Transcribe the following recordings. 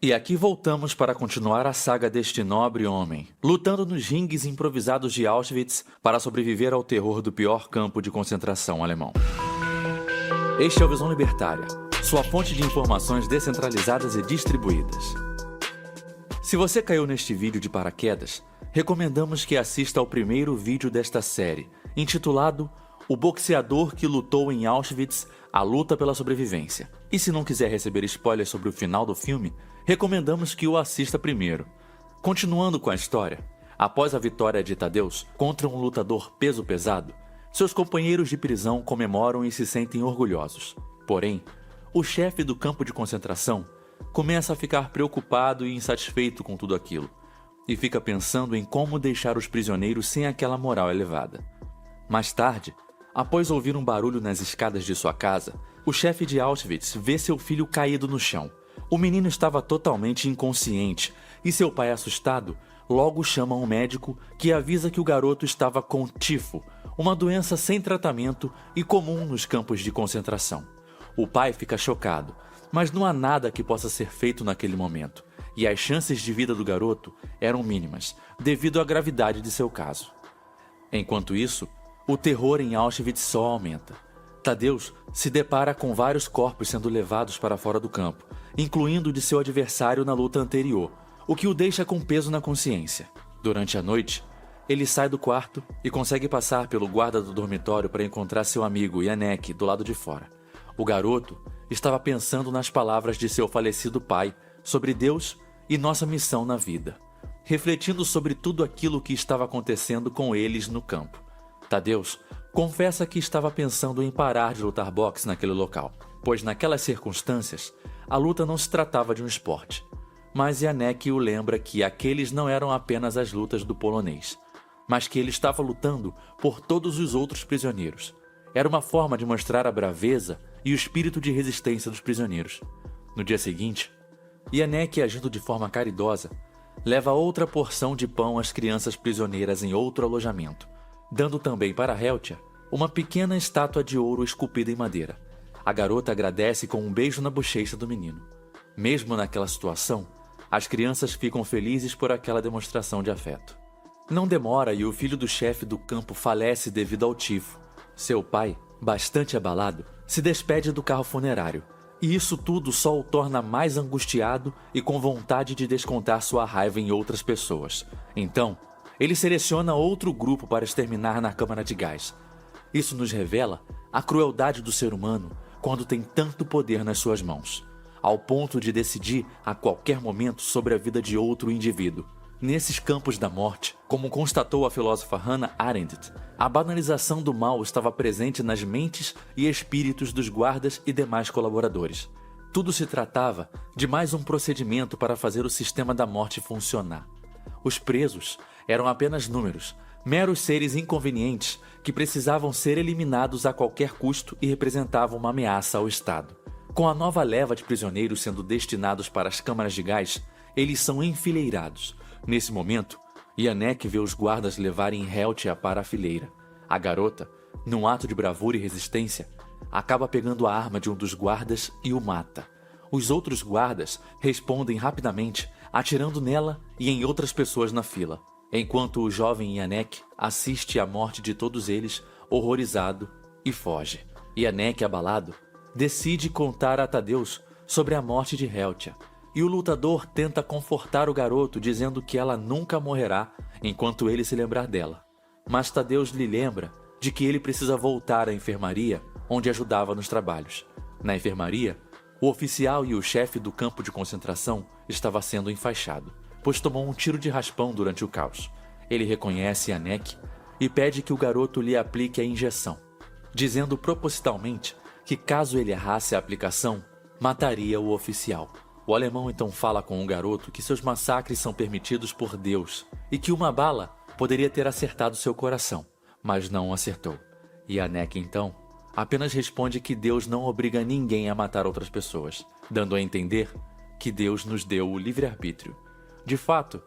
E aqui voltamos para continuar a saga deste nobre homem, lutando nos ringues improvisados de Auschwitz para sobreviver ao terror do pior campo de concentração alemão. Este é o Visão Libertária, sua fonte de informações descentralizadas e distribuídas. Se você caiu neste vídeo de paraquedas, recomendamos que assista ao primeiro vídeo desta série, intitulado O Boxeador que Lutou em Auschwitz, a Luta pela Sobrevivência. E se não quiser receber spoilers sobre o final do filme, recomendamos que o assista primeiro. Continuando com a história, após a vitória de Tadeusz contra um lutador peso pesado, seus companheiros de prisão comemoram e se sentem orgulhosos. Porém, o chefe do campo de concentração começa a ficar preocupado e insatisfeito com tudo aquilo, e fica pensando em como deixar os prisioneiros sem aquela moral elevada. Mais tarde, após ouvir um barulho nas escadas de sua casa, o chefe de Auschwitz vê seu filho caído no chão. O menino estava totalmente inconsciente e seu pai, assustado, logo chama um médico que avisa que o garoto estava com tifo, uma doença sem tratamento e comum nos campos de concentração. O pai fica chocado, mas não há nada que possa ser feito naquele momento, e as chances de vida do garoto eram mínimas, devido à gravidade de seu caso. Enquanto isso, o terror em Auschwitz só aumenta. Tadeusz se depara com vários corpos sendo levados para fora do campo, incluindo o de seu adversário na luta anterior, o que o deixa com peso na consciência. Durante a noite, ele sai do quarto e consegue passar pelo guarda do dormitório para encontrar seu amigo Janek do lado de fora. O garoto estava pensando nas palavras de seu falecido pai sobre Deus e nossa missão na vida, refletindo sobre tudo aquilo que estava acontecendo com eles no campo. Tadeusz confessa que estava pensando em parar de lutar boxe naquele local, pois naquelas circunstâncias, a luta não se tratava de um esporte. Mas Janek o lembra que aqueles não eram apenas as lutas do polonês, mas que ele estava lutando por todos os outros prisioneiros. Era uma forma de mostrar a braveza e o espírito de resistência dos prisioneiros. No dia seguinte, Janek, agindo de forma caridosa, leva outra porção de pão às crianças prisioneiras em outro alojamento, dando também para Heltia uma pequena estátua de ouro esculpida em madeira. A garota agradece com um beijo na bochecha do menino. Mesmo naquela situação, as crianças ficam felizes por aquela demonstração de afeto. Não demora e o filho do chefe do campo falece devido ao tifo. Seu pai, bastante abalado, se despede do carro funerário, e isso tudo só o torna mais angustiado e com vontade de descontar sua raiva em outras pessoas. Então, ele seleciona outro grupo para exterminar na câmara de gás. Isso nos revela a crueldade do ser humano quando tem tanto poder nas suas mãos, ao ponto de decidir a qualquer momento sobre a vida de outro indivíduo. Nesses campos da morte, como constatou a filósofa Hannah Arendt, a banalização do mal estava presente nas mentes e espíritos dos guardas e demais colaboradores. Tudo se tratava de mais um procedimento para fazer o sistema da morte funcionar. Os presos eram apenas números, meros seres inconvenientes que precisavam ser eliminados a qualquer custo e representavam uma ameaça ao Estado. Com a nova leva de prisioneiros sendo destinados para as câmaras de gás, eles são enfileirados. Nesse momento, Janek vê os guardas levarem Heltia para a fileira. A garota, num ato de bravura e resistência, acaba pegando a arma de um dos guardas e o mata. Os outros guardas respondem rapidamente, atirando nela e em outras pessoas na fila, enquanto o jovem Janek assiste à morte de todos eles, horrorizado, e foge. Janek, abalado, decide contar a Tadeusz sobre a morte de Heltia, e o lutador tenta confortar o garoto dizendo que ela nunca morrerá enquanto ele se lembrar dela. Mas Tadeusz lhe lembra de que ele precisa voltar à enfermaria onde ajudava nos trabalhos. Na enfermaria, o oficial e o chefe do campo de concentração estava sendo enfaixado, pois tomou um tiro de raspão durante o caos. Ele reconhece Janek e pede que o garoto lhe aplique a injeção, dizendo propositalmente que caso ele errasse a aplicação, mataria o oficial. O alemão então fala com o garoto que seus massacres são permitidos por Deus e que uma bala poderia ter acertado seu coração, mas não acertou. E Janek então apenas responde que Deus não obriga ninguém a matar outras pessoas, dando a entender que Deus nos deu o livre-arbítrio. De fato,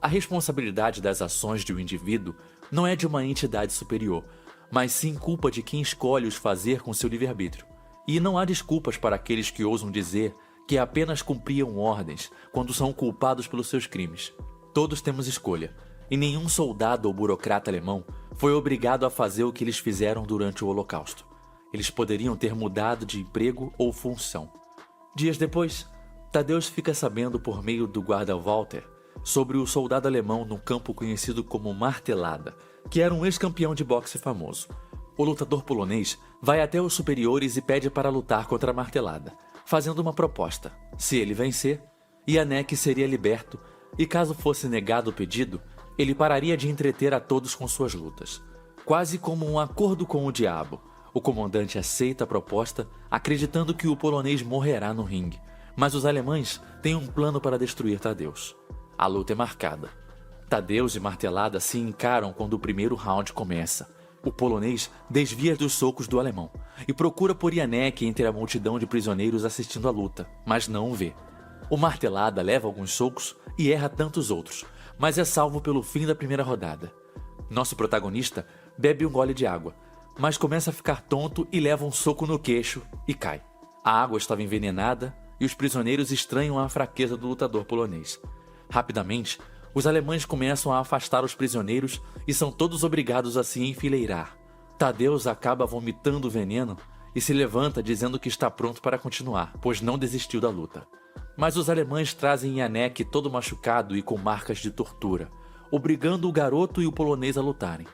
a responsabilidade das ações de um indivíduo não é de uma entidade superior, mas sim culpa de quem escolhe os fazer com seu livre-arbítrio. E não há desculpas para aqueles que ousam dizer que apenas cumpriam ordens quando são culpados pelos seus crimes. Todos temos escolha, e nenhum soldado ou burocrata alemão foi obrigado a fazer o que eles fizeram durante o Holocausto. Eles poderiam ter mudado de emprego ou função. Dias depois, Tadeusz fica sabendo por meio do guarda Walter sobre o soldado alemão no campo conhecido como Martelada, que era um ex-campeão de boxe famoso. O lutador polonês vai até os superiores e pede para lutar contra a Martelada, fazendo uma proposta. Se ele vencer, Janek seria liberto e, caso fosse negado o pedido, ele pararia de entreter a todos com suas lutas. Quase como um acordo com o diabo, o comandante aceita a proposta, acreditando que o polonês morrerá no ringue. Mas os alemães têm um plano para destruir Tadeusz. A luta é marcada. Tadeusz e Martelada se encaram quando o primeiro round começa. O polonês desvia dos socos do alemão e procura por Janek entre a multidão de prisioneiros assistindo a luta, mas não o vê. O Martelada leva alguns socos e erra tantos outros, mas é salvo pelo fim da primeira rodada. Nosso protagonista bebe um gole de água, mas começa a ficar tonto e leva um soco no queixo e cai. A água estava envenenada e os prisioneiros estranham a fraqueza do lutador polonês. Rapidamente, os alemães começam a afastar os prisioneiros e são todos obrigados a se enfileirar. Tadeusz acaba vomitando o veneno e se levanta dizendo que está pronto para continuar, pois não desistiu da luta. Mas os alemães trazem Janek todo machucado e com marcas de tortura, obrigando o garoto e o polonês a lutarem,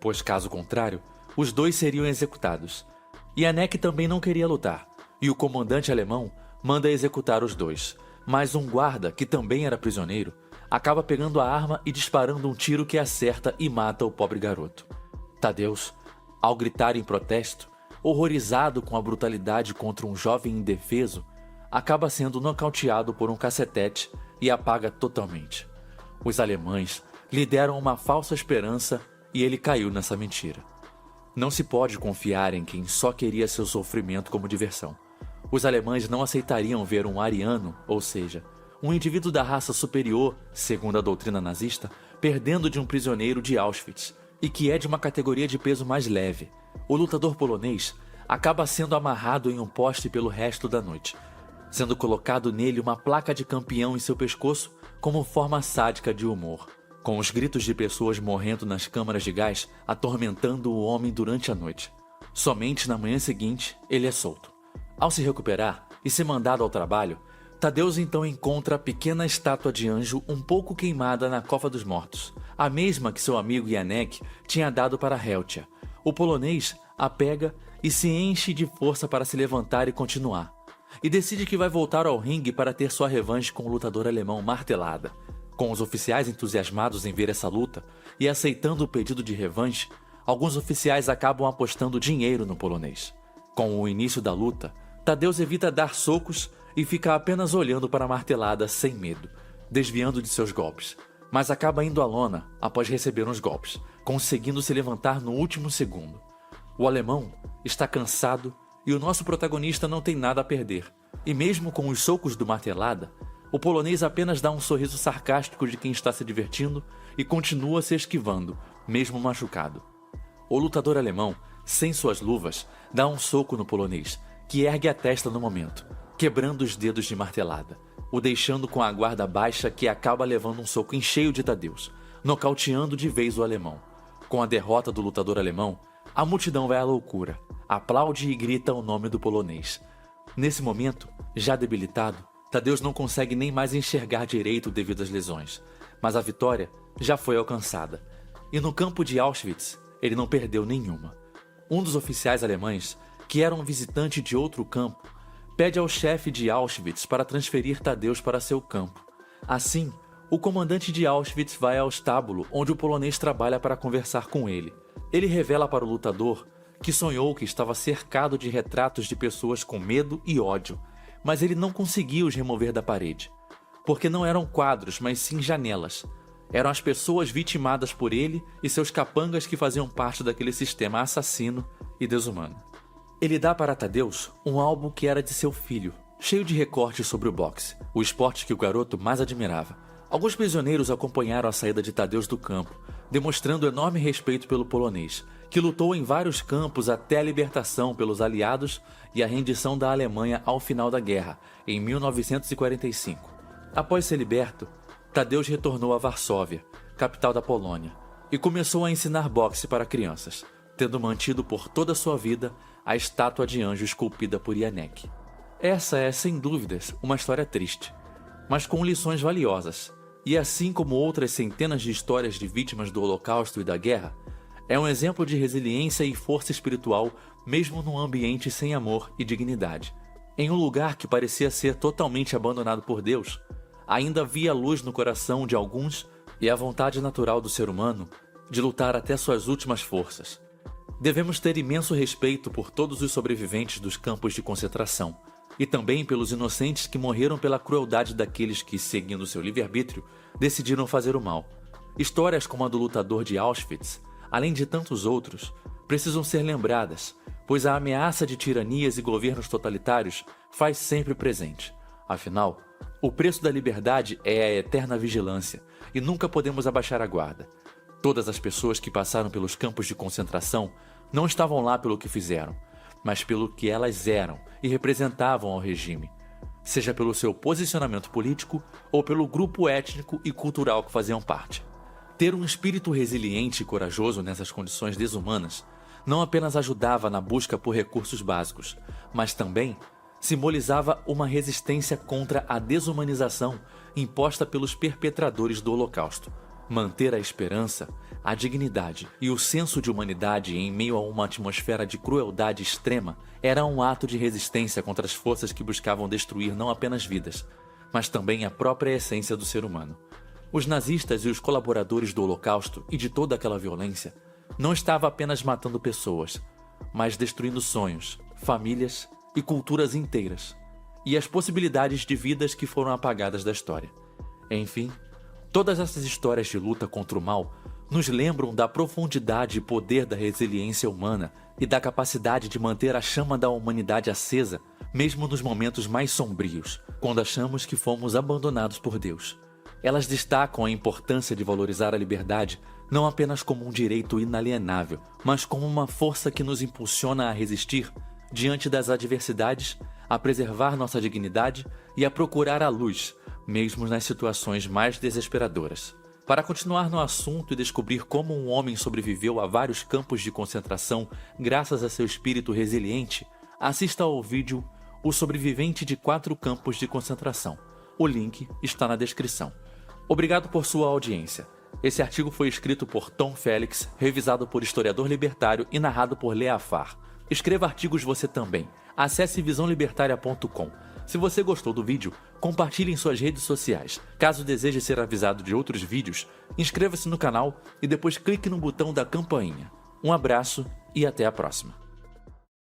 pois caso contrário, os dois seriam executados. Janek também não queria lutar, e o comandante alemão manda executar os dois, mas um guarda, que também era prisioneiro, acaba pegando a arma e disparando um tiro que acerta e mata o pobre garoto. Tadeusz, ao gritar em protesto, horrorizado com a brutalidade contra um jovem indefeso, acaba sendo nocauteado por um cacetete e apaga totalmente. Os alemães lhe deram uma falsa esperança e ele caiu nessa mentira. Não se pode confiar em quem só queria seu sofrimento como diversão. Os alemães não aceitariam ver um ariano, ou seja, um indivíduo da raça superior, segundo a doutrina nazista, perdendo de um prisioneiro de Auschwitz, e que é de uma categoria de peso mais leve. O lutador polonês acaba sendo amarrado em um poste pelo resto da noite, sendo colocado nele uma placa de campeão em seu pescoço como forma sádica de humor, com os gritos de pessoas morrendo nas câmaras de gás atormentando o homem durante a noite. Somente na manhã seguinte, ele é solto. Ao se recuperar e ser mandado ao trabalho, Tadeusz então encontra a pequena estátua de anjo um pouco queimada na cova dos mortos, a mesma que seu amigo Janek tinha dado para Helcia. O polonês a pega e se enche de força para se levantar e continuar, e decide que vai voltar ao ringue para ter sua revanche com o lutador alemão Martelada. Com os oficiais entusiasmados em ver essa luta e aceitando o pedido de revanche, alguns oficiais acabam apostando dinheiro no polonês. Com o início da luta, Tadeusz evita dar socos e fica apenas olhando para a Martelada sem medo, desviando de seus golpes, mas acaba indo à lona após receber uns golpes, conseguindo se levantar no último segundo. O alemão está cansado e o nosso protagonista não tem nada a perder, e mesmo com os socos do Martelada, o polonês apenas dá um sorriso sarcástico de quem está se divertindo e continua se esquivando, mesmo machucado. O lutador alemão, sem suas luvas, dá um soco no polonês, que ergue a testa no momento, quebrando os dedos de Martelada, o deixando com a guarda baixa, que acaba levando um soco em cheio de Tadeusz, nocauteando de vez o alemão. Com a derrota do lutador alemão, a multidão vai à loucura, aplaude e grita o nome do polonês. Nesse momento, já debilitado, Tadeusz não consegue nem mais enxergar direito devido às lesões, mas a vitória já foi alcançada. E no campo de Auschwitz, ele não perdeu nenhuma. Um dos oficiais alemães, que era um visitante de outro campo, pede ao chefe de Auschwitz para transferir Tadeusz para seu campo. Assim, o comandante de Auschwitz vai ao estábulo onde o polonês trabalha para conversar com ele. Ele revela para o lutador que sonhou que estava cercado de retratos de pessoas com medo e ódio, mas ele não conseguia os remover da parede, porque não eram quadros, mas sim janelas. Eram as pessoas vitimadas por ele e seus capangas que faziam parte daquele sistema assassino e desumano. Ele dá para Tadeusz um álbum que era de seu filho, cheio de recortes sobre o boxe, o esporte que o garoto mais admirava. Alguns prisioneiros acompanharam a saída de Tadeusz do campo, demonstrando enorme respeito pelo polonês, que lutou em vários campos até a libertação pelos aliados e a rendição da Alemanha ao final da guerra, em 1945. Após ser liberto, Tadeusz retornou a Varsóvia, capital da Polônia, e começou a ensinar boxe para crianças, tendo mantido por toda a sua vida a estátua de anjo esculpida por Janek. Essa é, sem dúvidas, uma história triste, mas com lições valiosas, e assim como outras centenas de histórias de vítimas do Holocausto e da guerra, é um exemplo de resiliência e força espiritual mesmo num ambiente sem amor e dignidade. Em um lugar que parecia ser totalmente abandonado por Deus, ainda havia luz no coração de alguns e a vontade natural do ser humano de lutar até suas últimas forças. Devemos ter imenso respeito por todos os sobreviventes dos campos de concentração e também pelos inocentes que morreram pela crueldade daqueles que, seguindo seu livre-arbítrio, decidiram fazer o mal. Histórias como a do lutador de Auschwitz, além de tantos outros, precisam ser lembradas, pois a ameaça de tiranias e governos totalitários faz sempre presente. Afinal, o preço da liberdade é a eterna vigilância e nunca podemos abaixar a guarda. Todas as pessoas que passaram pelos campos de concentração não estavam lá pelo que fizeram, mas pelo que elas eram e representavam ao regime, seja pelo seu posicionamento político ou pelo grupo étnico e cultural que faziam parte. Ter um espírito resiliente e corajoso nessas condições desumanas não apenas ajudava na busca por recursos básicos, mas também simbolizava uma resistência contra a desumanização imposta pelos perpetradores do Holocausto. Manter a esperança, a dignidade e o senso de humanidade em meio a uma atmosfera de crueldade extrema era um ato de resistência contra as forças que buscavam destruir não apenas vidas, mas também a própria essência do ser humano. Os nazistas e os colaboradores do Holocausto e de toda aquela violência não estavam apenas matando pessoas, mas destruindo sonhos, famílias e culturas inteiras, e as possibilidades de vidas que foram apagadas da história. Enfim, todas essas histórias de luta contra o mal nos lembram da profundidade e poder da resiliência humana e da capacidade de manter a chama da humanidade acesa, mesmo nos momentos mais sombrios, quando achamos que fomos abandonados por Deus. Elas destacam a importância de valorizar a liberdade não apenas como um direito inalienável, mas como uma força que nos impulsiona a resistir diante das adversidades, a preservar nossa dignidade e a procurar a luz, mesmo nas situações mais desesperadoras. Para continuar no assunto e descobrir como um homem sobreviveu a vários campos de concentração graças a seu espírito resiliente, assista ao vídeo O Sobrevivente de 4 Campos de Concentração. O link está na descrição. Obrigado por sua audiência. Esse artigo foi escrito por Tom Félix, revisado por historiador libertário e narrado por Leafar. Escreva artigos você também. Acesse visãolibertaria.com. Se você gostou do vídeo, compartilhe em suas redes sociais. Caso deseje ser avisado de outros vídeos, inscreva-se no canal e depois clique no botão da campainha. Um abraço e até a próxima.